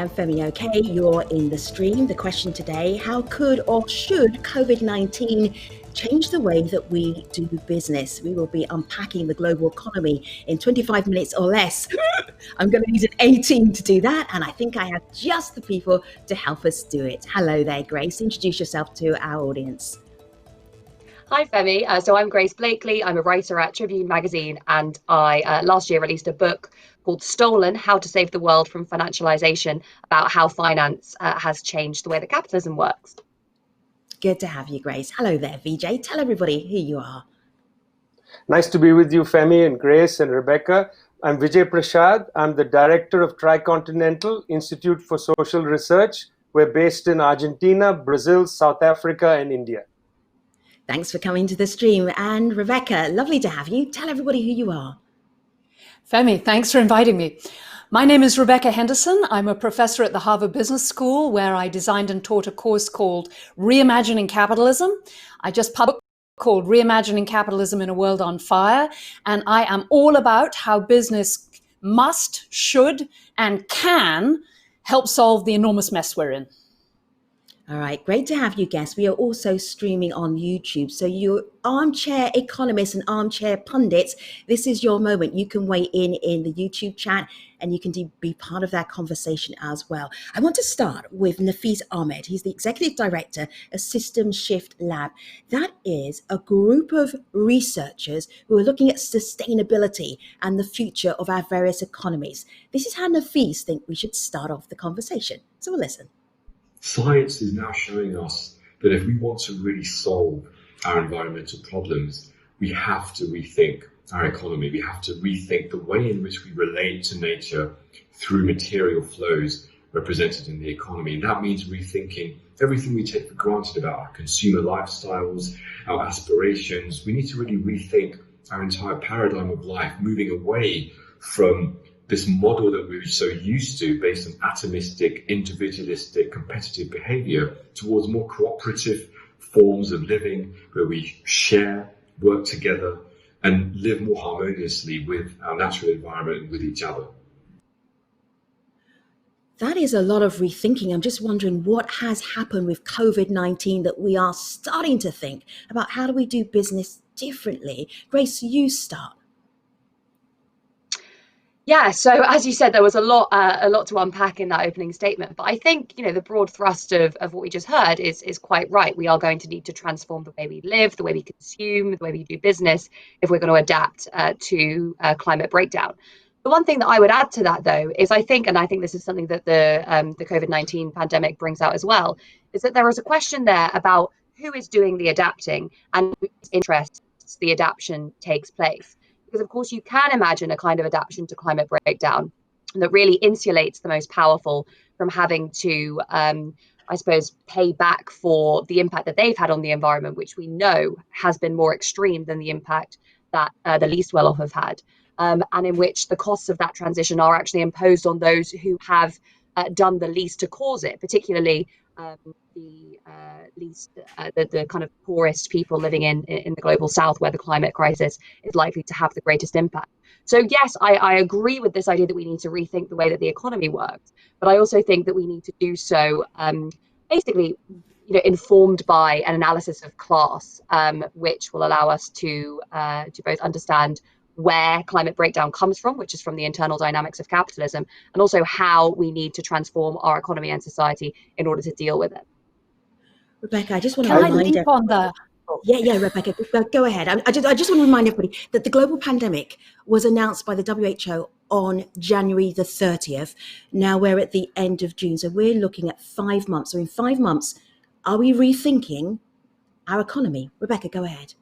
I'm Femi. Okay, you're in the stream. The question today, how could or should COVID-19 change the way that we do business? We will be unpacking the global economy in 25 minutes or less. I'm going to need an A team to do that, and I think I have just the people to help us do it. Hello there, Grace. Introduce yourself to our audience. Hi, Femi. So I'm Grace Blakely. I'm a writer at Tribune magazine, and I last year released a book called Stolen: How to Save the World from Financialization, about how finance has changed the way that capitalism works. Good to have you, Grace. Hello there, VJ. Tell everybody who you are. Nice to be with you, Femi and Grace and Rebecca. I'm Vijay Prashad. I'm the director of Tricontinental Institute for Social Research. We're based in Argentina, Brazil, South Africa, and India. Thanks for coming to the stream. And Rebecca, lovely to have you. Tell everybody who you are. Femi, thanks for inviting me. My name is Rebecca Henderson. I'm a professor at the Harvard Business School, where I designed and taught a course called Reimagining Capitalism. I just published a book called Reimagining Capitalism in a World on Fire. And I am all about how business must, should, and can help solve the enormous mess we're in. All right, great to have you guests. We are also streaming on YouTube. So you armchair economists and armchair pundits, this is your moment. You can weigh in the YouTube chat, and you can be part of that conversation as well. I want to start with Nafis Ahmed. He's the executive director of System Shift Lab. That is a group of researchers who are looking at sustainability and the future of our various economies. This is how Nafis think we should start off the conversation. So we'll listen. Science is now showing us that if we want to really solve our environmental problems, we have to rethink our economy. We have to rethink the way in which we relate to nature through material flows represented in the economy. And that means rethinking everything we take for granted about our consumer lifestyles, our aspirations. We need to really rethink our entire paradigm of life, moving away from this model that we're so used to, based on atomistic, individualistic, competitive behavior, towards more cooperative forms of living where we share, work together, and live more harmoniously with our natural environment and with each other. That is a lot of rethinking. I'm just wondering what has happened with COVID-19 that we are starting to think about how do we do business differently. Grace, you start. Yeah, so as you said, there was a lot to unpack in that opening statement. But I think, the broad thrust of what we just heard is quite right. We are going to need to transform the way we live, the way we consume, the way we do business, if we're going to adapt to climate breakdown. The one thing that I would add to that, though, is I think this is something that the COVID-19 pandemic brings out as well, is that there is a question there about who is doing the adapting and whose interests the adaptation takes place. Because, of course, you can imagine a kind of adaptation to climate breakdown that really insulates the most powerful from having to, pay back for the impact that they've had on the environment, which we know has been more extreme than the impact that the least well-off have had, and in which the costs of that transition are actually imposed on those who have done the least to cause it, particularly the kind of poorest people living in the global south, where the climate crisis is likely to have the greatest impact. So yes, I agree with this idea that we need to rethink the way that the economy works, but I also think that we need to do so informed by an analysis of class, which will allow us to both understand where climate breakdown comes from, which is from the internal dynamics of capitalism, and also how we need to transform our economy and society in order to deal with it. Rebecca, I just want to Can remind I leap on that? Yeah, Rebecca, go ahead. I just want to remind everybody that the global pandemic was announced by the WHO on January the 30th. Now we're at the end of June, so we're looking at 5 months. So in 5 months, are we rethinking our economy? Rebecca, go ahead.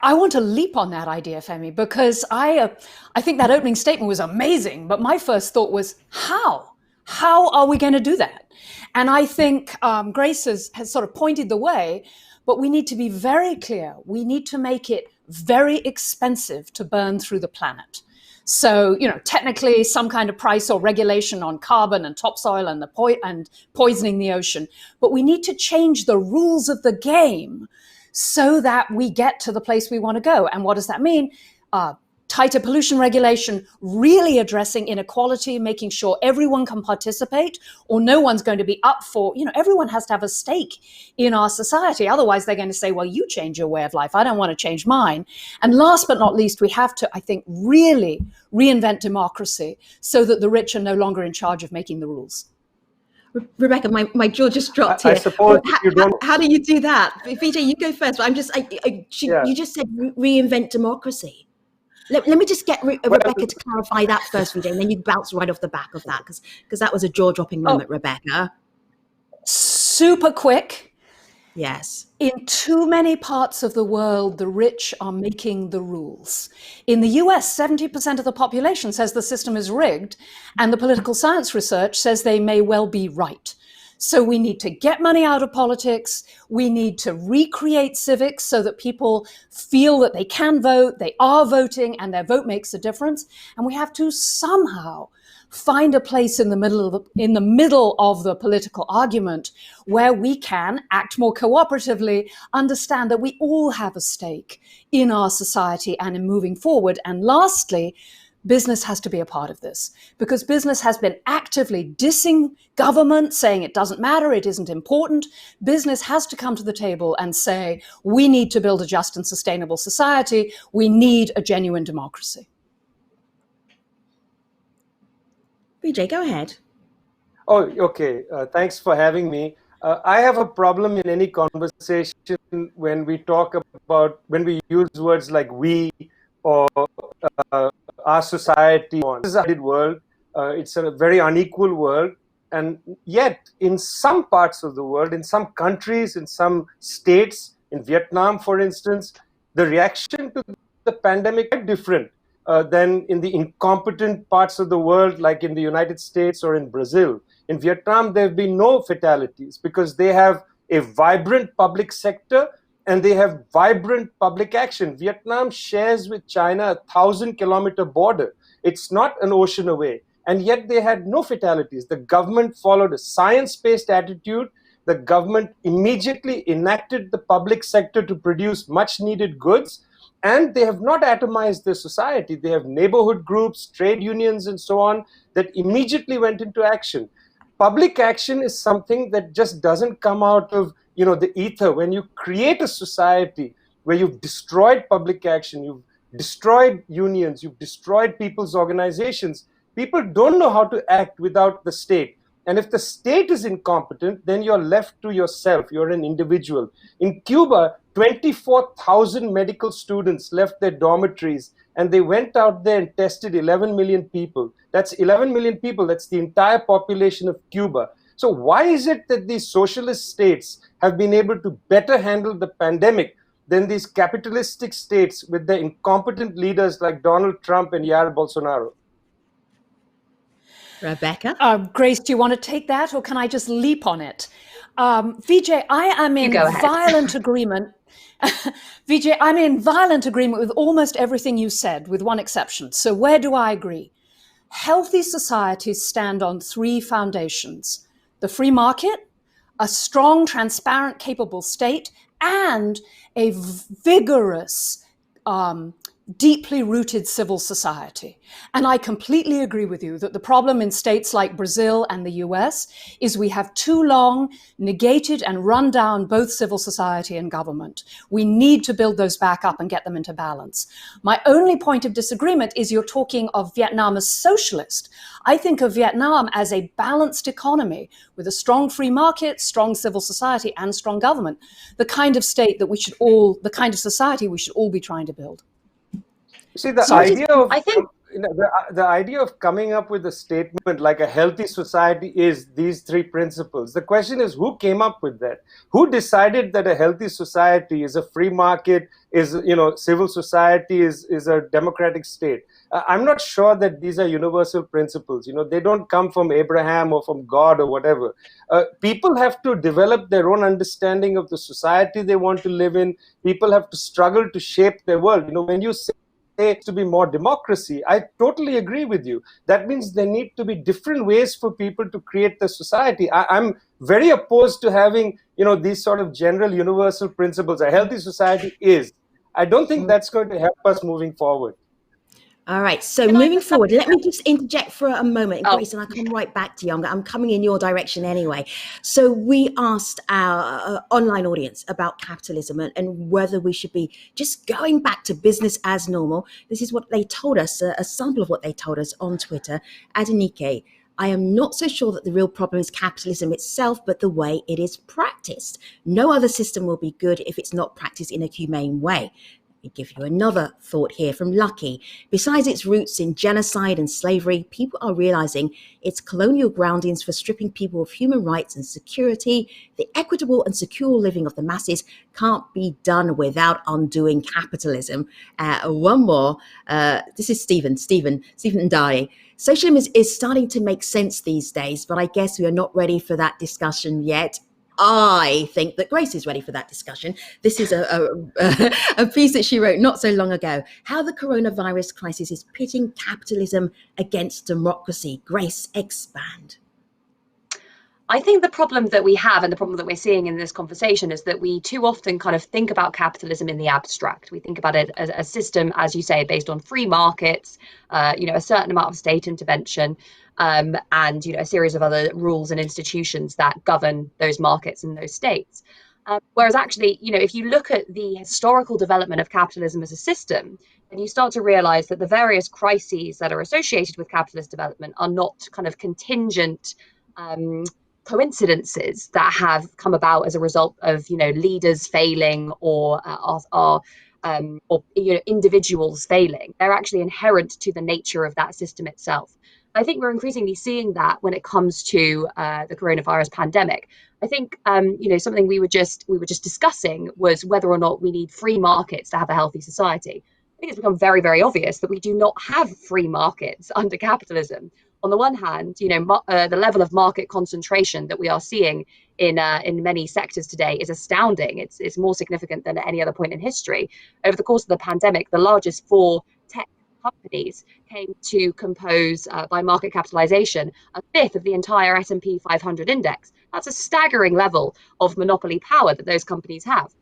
I want to leap on that idea, Femi, because I think that opening statement was amazing. But my first thought was, how? How are we going to do that? And I think Grace has sort of pointed the way, but we need to be very clear. We need to make it very expensive to burn through the planet. So, technically some kind of price or regulation on carbon and topsoil and poisoning the ocean. But we need to change the rules of the game so that we get to the place we want to go. And what does that mean? tighter pollution regulation, really addressing inequality, making sure everyone can participate, or no one's going to be up for, everyone has to have a stake in our society. Otherwise, they're going to say, well, you change your way of life. I don't want to change mine. And last but not least, we have to, I think, really reinvent democracy so that the rich are no longer in charge of making the rules. Rebecca, my jaw just dropped I here. suppose you don't. How do you do that? Vijay, you go first. But I'm just, you just said reinvent democracy. Let me just get Rebecca to clarify that first, Vijay, and then you bounce right off the back of that, because that was a jaw-dropping moment, Rebecca. Super quick. Yes. In too many parts of the world, the rich are making the rules. In the US, 70% of the population says the system is rigged, and the political science research says they may well be right. So we need to get money out of politics. We need to recreate civics so that people feel that they can vote, they are voting, and their vote makes a difference. And we have to somehow find a place in the middle of the political argument where we can act more cooperatively, understand that we all have a stake in our society and in moving forward. And lastly, business has to be a part of this, because business has been actively dissing government, saying it doesn't matter, it isn't important. Business has to come to the table and say, we need to build a just and sustainable society. We need a genuine democracy. Vijay, go ahead. Oh, okay. Thanks for having me. I have a problem in any conversation when we use words like we or our society. This is a world. It's a very unequal world. And yet, in some parts of the world, in some countries, in some states, in Vietnam, for instance, the reaction to the pandemic is different than in the incompetent parts of the world, like in the United States or in Brazil. In Vietnam, there have been no fatalities because they have a vibrant public sector and they have vibrant public action. Vietnam shares with China a 1,000-kilometer border. It's not an ocean away. And yet they had no fatalities. The government followed a science-based attitude. The government immediately enacted the public sector to produce much-needed goods. And they have not atomized their society. They have neighborhood groups, trade unions, and so on that immediately went into action. Public action is something that just doesn't come out of the ether. When you create a society where you've destroyed public action, you've destroyed unions, you've destroyed people's organizations, people don't know how to act without the state. And if the state is incompetent, then you're left to yourself. You're an individual. In Cuba, 24,000 medical students left their dormitories and they went out there and tested 11 million people. That's 11 million people. That's the entire population of Cuba. So why is it that these socialist states have been able to better handle the pandemic than these capitalistic states with their incompetent leaders like Donald Trump and Jair Bolsonaro? Rebecca? Grace, do you want to take that, or can I just leap on it? Vijay, I am in violent agreement. Vijay, I'm in violent agreement with almost everything you said, with one exception. So where do I agree? Healthy societies stand on three foundations: the free market, a strong, transparent, capable state, and a vigorous, deeply rooted civil society. And I completely agree with you that the problem in states like Brazil and the US is we have too long negated and run down both civil society and government. We need to build those back up and get them into balance. My only point of disagreement is you're talking of Vietnam as socialist. I think of Vietnam as a balanced economy with a strong free market, strong civil society, and strong government. The kind of state that the kind of society we should all be trying to build. See, the idea of coming up with a statement like a healthy society is these three principles. The question is, who came up with that? Who decided that a healthy society is a free market, is civil society is a democratic state? I'm not sure that these are universal principles. They don't come from Abraham or from God or whatever. People have to develop their own understanding of the society they want to live in. People have to struggle to shape their world. When you say to be more democracy, I totally agree with you. That means there need to be different ways for people to create the society. I'm very opposed to having, these sort of general universal principles. A healthy society is. I don't think that's going to help us moving forward. All right, so Can I moving just forward, let me just interject for a moment, and Oh, Grace, and I'll come right back to you. I'm coming in your direction anyway. So we asked our online audience about capitalism and whether we should be just going back to business as normal. This is what they told us, a sample of what they told us on Twitter. Adenike, I am not so sure that the real problem is capitalism itself, but the way it is practiced. No other system will be good if it's not practiced in a humane way. Let me give you another thought here from Lucky. Besides its roots in genocide and slavery, people are realizing its colonial groundings for stripping people of human rights and security. The equitable and secure living of the masses can't be done without undoing capitalism. One more. This is Stephen Ndai. Socialism is starting to make sense these days, but I guess we are not ready for that discussion yet. I think that Grace is ready for that discussion. This is a piece that she wrote not so long ago, how the coronavirus crisis is pitting capitalism against democracy. Grace, expand. I think the problem that we have and the problem that we're seeing in this conversation is that we too often kind of think about capitalism in the abstract. We think about it as a system, as you say, based on free markets, a certain amount of state intervention, and a series of other rules and institutions that govern those markets and those states. Whereas actually, if you look at the historical development of capitalism as a system, then you start to realize that the various crises that are associated with capitalist development are not kind of contingent coincidences that have come about as a result of leaders failing or individuals failing. They're actually inherent to the nature of that system itself. I think we're increasingly seeing that when it comes to the coronavirus pandemic. I think something we were just discussing was whether or not we need free markets to have a healthy society. I think it's become very, very obvious that we do not have free markets under capitalism. On the one hand, the level of market concentration that we are seeing in many sectors today is astounding. It's more significant than at any other point in history. Over the course of the pandemic, the largest 4 tech companies came to compose, by market capitalization, a fifth of the entire S&P 500 index. That's a staggering level of monopoly power that those companies have.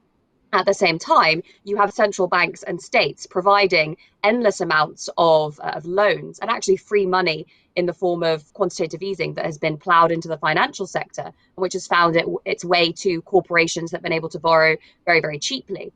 At the same time, you have central banks and states providing endless amounts of loans and actually free money in the form of quantitative easing that has been plowed into the financial sector, which has found its way to corporations that have been able to borrow very, very cheaply,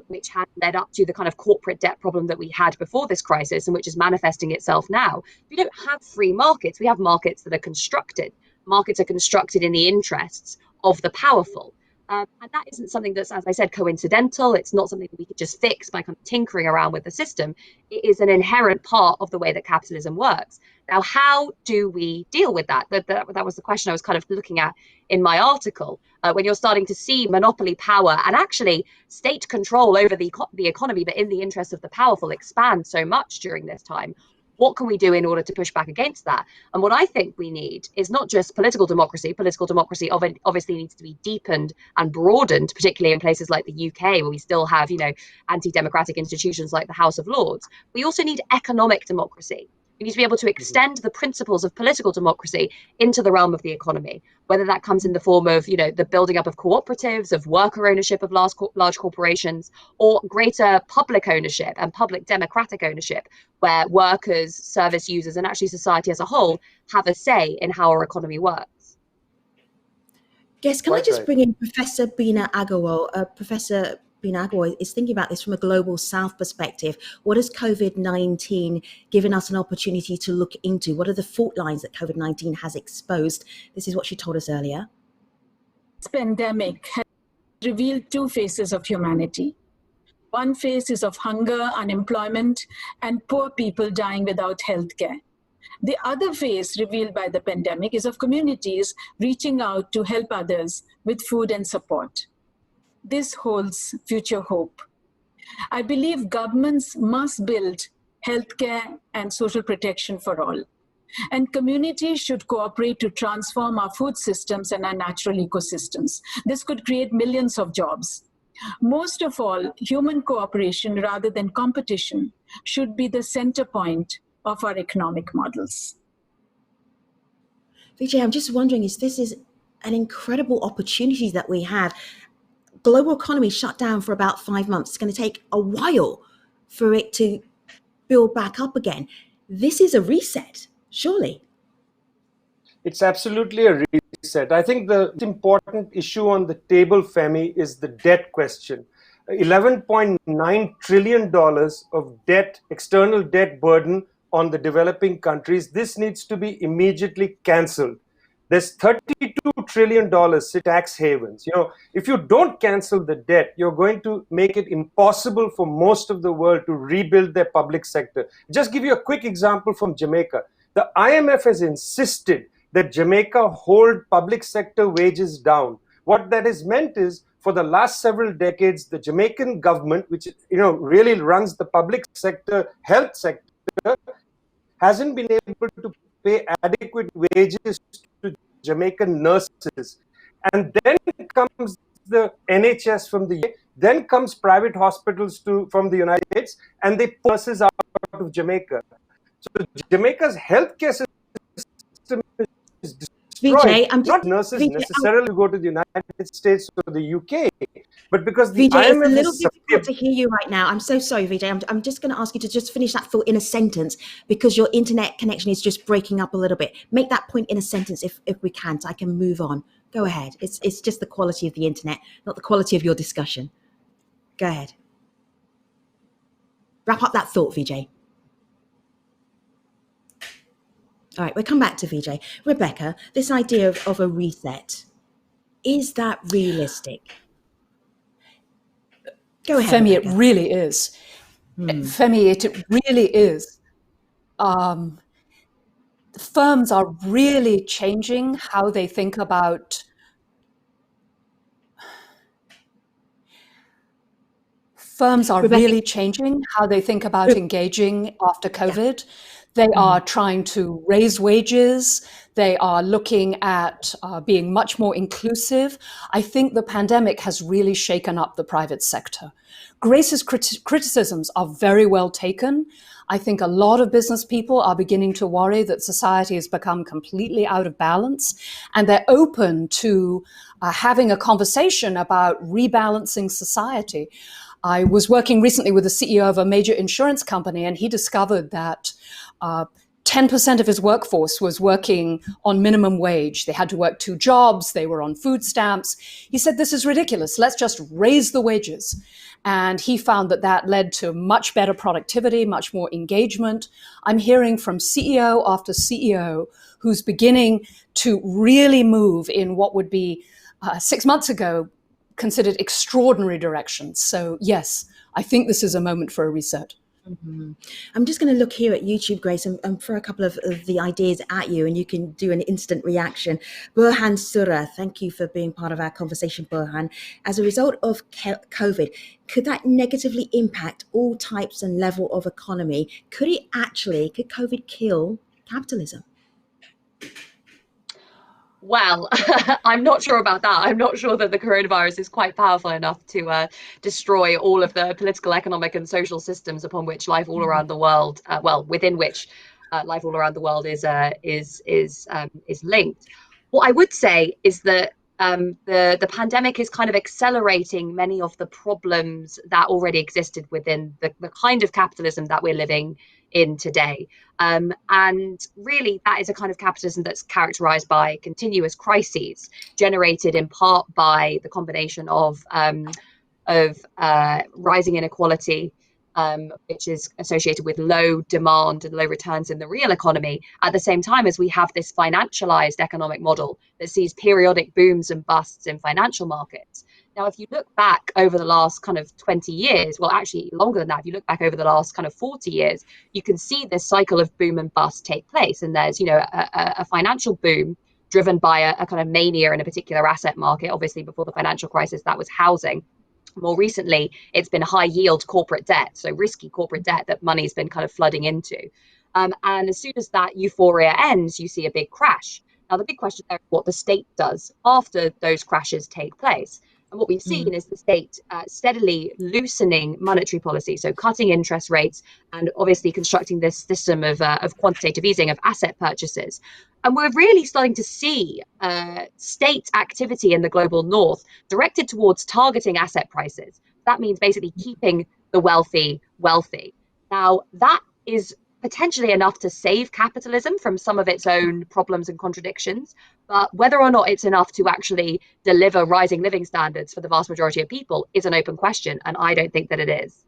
which had led up to the kind of corporate debt problem that we had before this crisis and which is manifesting itself now. We don't have free markets. We have markets that are constructed. Markets are constructed in the interests of the powerful. And that isn't something that's, as I said, coincidental. It's not something that we could just fix by kind of tinkering around with the system. It is an inherent part of the way that capitalism works. Now, how do we deal with that? That was the question I was kind of looking at in my article. When you're starting to see monopoly power and actually state control over the economy, but in the interest of the powerful, expand so much during this time. What can we do in order to push back against that? And what I think we need is not just political democracy. Political democracy obviously needs to be deepened and broadened, particularly in places like the UK, where we still have, anti-democratic institutions like the House of Lords. We also need economic democracy. We need to be able to extend the principles of political democracy into the realm of the economy, whether that comes in the form of, the building up of cooperatives, of worker ownership of large corporations, or greater public ownership and public democratic ownership, where workers, service users, and actually society as a whole have a say in how our economy works. Yes, can I just bring in Professor Bina Agarwal? Professor Bina Agarwal is thinking about this from a global south perspective. What has COVID-19 given us an opportunity to look into? What are the fault lines that COVID-19 has exposed? This is what she told us earlier. This pandemic has revealed 2 faces of humanity. One face is of hunger, unemployment, and poor people dying without health care. The other face revealed by the pandemic is of communities reaching out to help others with food and support. This holds future hope. I believe governments must build healthcare and social protection for all. And communities should cooperate to transform our food systems and our natural ecosystems. This could create millions of jobs. Most of all, human cooperation rather than competition should be the center point of our economic models. Vijay, I'm just wondering, this is an incredible opportunity that we have. Global economy shut down for about 5 months. It's going to take a while for it to build back up again. This is a reset, surely. It's absolutely a reset. I think the important issue on the table, Femi, is the debt question. $11.9 trillion of debt, external debt burden on the developing countries. This needs to be immediately cancelled. There's $32 trillion in tax havens. If you don't cancel the debt, you're going to make it impossible for most of the world to rebuild their public sector. Just give you a quick example from Jamaica. The IMF has insisted that Jamaica hold public sector wages down. What that has meant is, for the last several decades, the Jamaican government, which really runs the public sector, health sector, hasn't been able to pay adequate wages to Jamaican nurses. And then comes the NHS from the UK, then comes private hospitals from the United States, and they pull nurses out of Jamaica. So Jamaica's healthcare system is destroyed. Not nurses necessarily go to the United States or the UK, but because the Vijay, IMF it's a little is difficult to hear you right now. I'm so sorry, Vijay. I'm just going to ask you to just finish that thought in a sentence, because your internet connection is just breaking up a little bit. Make that point in a sentence if we can, so I can move on. Go ahead. It's just the quality of the internet, not the quality of your discussion. Go ahead. Wrap up that thought, Vijay. All right, we'll come back to Vijay. Rebecca, this idea of a reset, is that realistic? Go ahead, Femi, Rebecca. it really is. Femi, it really is. Firms are really changing how they think about engaging after COVID. They are trying to raise wages. They are looking at being much more inclusive. I think the pandemic has really shaken up the private sector. Grace's criticisms are very well taken. I think a lot of business people are beginning to worry that society has become completely out of balance, and they're open to having a conversation about rebalancing society. I was working recently with the CEO of a major insurance company, and he discovered that 10% of his workforce was working on minimum wage. They had to work 2 jobs. They were on food stamps. He said, this is ridiculous. Let's just raise the wages. And he found that led to much better productivity, much more engagement. I'm hearing from CEO after CEO who's beginning to really move in what would be 6 months ago considered extraordinary directions. So yes, I think this is a moment for a reset. Mm-hmm. I'm just going to look here at YouTube, Grace, and throw a couple of the ideas at you, and you can do an instant reaction. Burhan Surah, thank you for being part of our conversation, Burhan. As a result of COVID, could that negatively impact all types and level of economy? Could COVID kill capitalism? Well, I'm not sure about that. I'm not sure that the coronavirus is quite powerful enough to destroy all of the political, economic, and social systems upon which life all around the world, within which life all around the world is linked. What I would say is that the pandemic is kind of accelerating many of the problems that already existed within the kind of capitalism that we're living in today. And really, that is a kind of capitalism that's characterized by continuous crises, generated in part by the combination of rising inequality, which is associated with low demand and low returns in the real economy, at the same time as we have this financialized economic model that sees periodic booms and busts in financial markets. Now, if you look back over the last kind of 20 years, well, actually longer than that, if you look back over the last kind of 40 years, you can see this cycle of boom and bust take place. And there's, a financial boom driven by a kind of mania in a particular asset market. Obviously, before the financial crisis, that was housing. More recently, it's been high yield corporate debt, so risky corporate debt that money's been kind of flooding into. And as soon as that euphoria ends, you see a big crash. Now, the big question there is what the state does after those crashes take place. And what we've seen is the state steadily loosening monetary policy, so cutting interest rates and obviously constructing this system of quantitative easing of asset purchases. And we're really starting to see state activity in the global north directed towards targeting asset prices. That means basically keeping the wealthy wealthy. Now, that is potentially enough to save capitalism from some of its own problems and contradictions. But whether or not it's enough to actually deliver rising living standards for the vast majority of people is an open question, and I don't think that it is.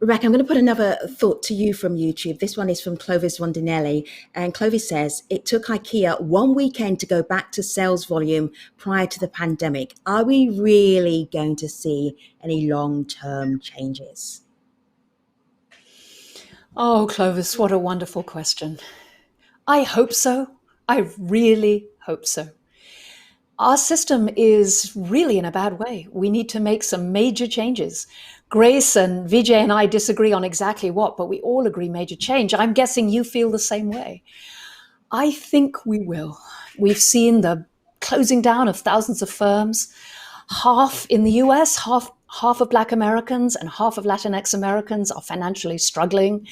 Rebecca, I'm going to put another thought to you from YouTube. This one is from Clovis Rondinelli. And Clovis says, it took IKEA one weekend to go back to sales volume prior to the pandemic. Are we really going to see any long-term changes? Oh, Clovis, what a wonderful question. I hope so. I really hope so. Our system is really in a bad way. We need to make some major changes. Grace and Vijay and I disagree on exactly what, but we all agree major change. I'm guessing you feel the same way. I think we will. We've seen the closing down of thousands of firms. Half in the US, half of Black Americans and half of Latinx Americans are financially struggling.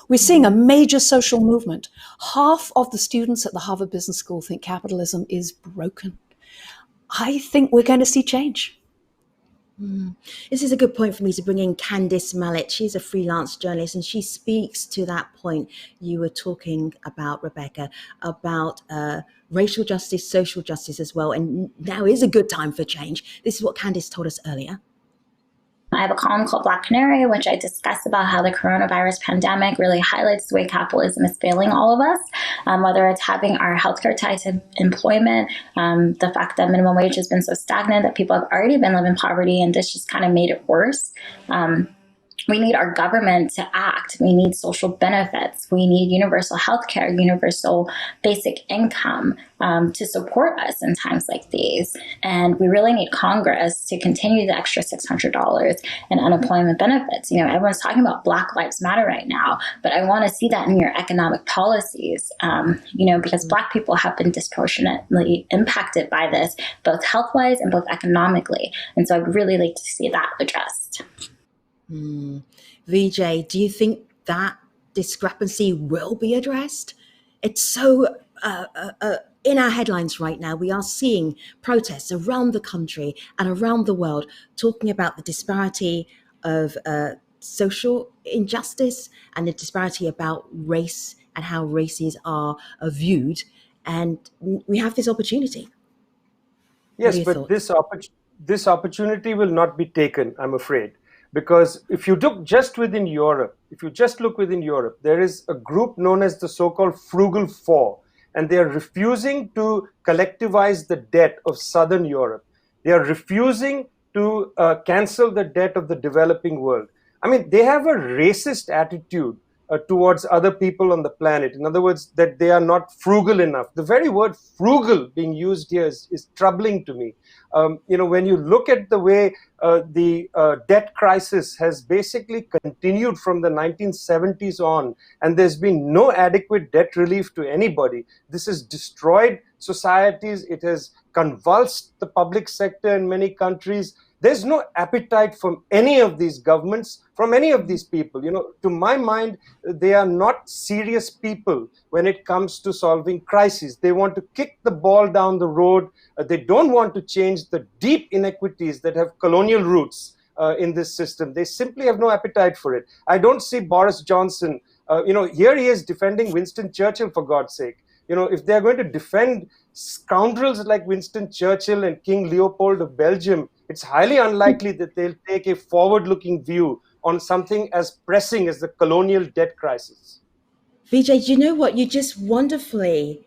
We're seeing a major social movement. Half of the students at the Harvard Business School think capitalism is broken. I think we're going to see change. This is a good point for me to bring in Candice Malik. She's a freelance journalist and she speaks to that point you were talking about, Rebecca, about racial justice, social justice as well. And now is a good time for change. This is what Candice told us earlier. I have a column called Black Canary, which I discuss about how the coronavirus pandemic really highlights the way capitalism is failing all of us, whether it's having our healthcare tied to employment, the fact that minimum wage has been so stagnant that people have already been living in poverty, and this just kind of made it worse. We need our government to act. We need social benefits. We need universal health care, universal basic income to support us in times like these. And we really need Congress to continue the extra $600 in unemployment benefits. You know, everyone's talking about Black Lives Matter right now, but I want to see that in your economic policies, because Black people have been disproportionately impacted by this, both health-wise and both economically. And so I'd really like to see that addressed. Vijay, do you think that discrepancy will be addressed? It's so in our headlines right now. We are seeing protests around the country and around the world talking about the disparity of social injustice and the disparity about race and how races are viewed. And we have this opportunity. Yes, but this opportunity will not be taken, I'm afraid. Because if you look just within Europe, there is a group known as the so-called Frugal Four, and they are refusing to collectivize the debt of Southern Europe. They are refusing to cancel the debt of the developing world. I mean, they have a racist attitude towards other people on the planet. In other words, that they are not frugal enough. The very word frugal being used here is troubling to me. When you look at the way the debt crisis has basically continued from the 1970s on, and there's been no adequate debt relief to anybody. This has destroyed societies. It has convulsed the public sector in many countries. There's no appetite from any of these governments, from any of these people. To my mind, they are not serious people when it comes to solving crises. They want to kick the ball down the road. They don't want to change the deep inequities that have colonial roots in this system. They simply have no appetite for it. I don't see Boris Johnson, here he is defending Winston Churchill, for God's sake. If they're going to defend scoundrels like Winston Churchill and King Leopold of Belgium, it's highly unlikely that they'll take a forward-looking view on something as pressing as the colonial debt crisis. Vijay, do you know what? You just wonderfully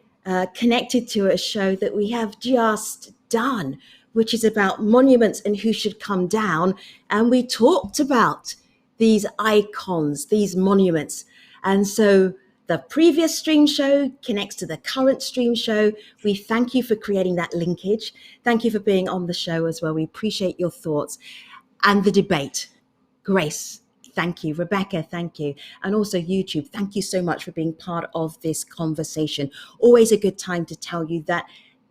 connected to a show that we have just done, which is about monuments and who should come down. And we talked about these icons, these monuments. And so the previous stream show connects to the current stream show. We thank you for creating that linkage. Thank you for being on the show as well. We appreciate your thoughts and the debate. Grace, thank you. Rebecca, thank you. And also YouTube, thank you so much for being part of this conversation. Always a good time to tell you that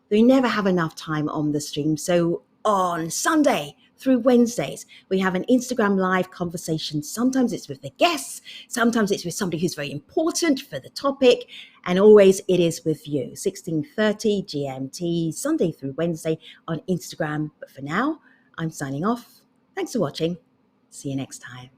we never have enough time on the stream. So on Sunday through Wednesdays, we have an Instagram live conversation. Sometimes it's with the guests, sometimes it's with somebody who's very important for the topic, and always it is with you. 16:30 GMT, Sunday through Wednesday on Instagram. But for now, I'm signing off. Thanks for watching. See you next time.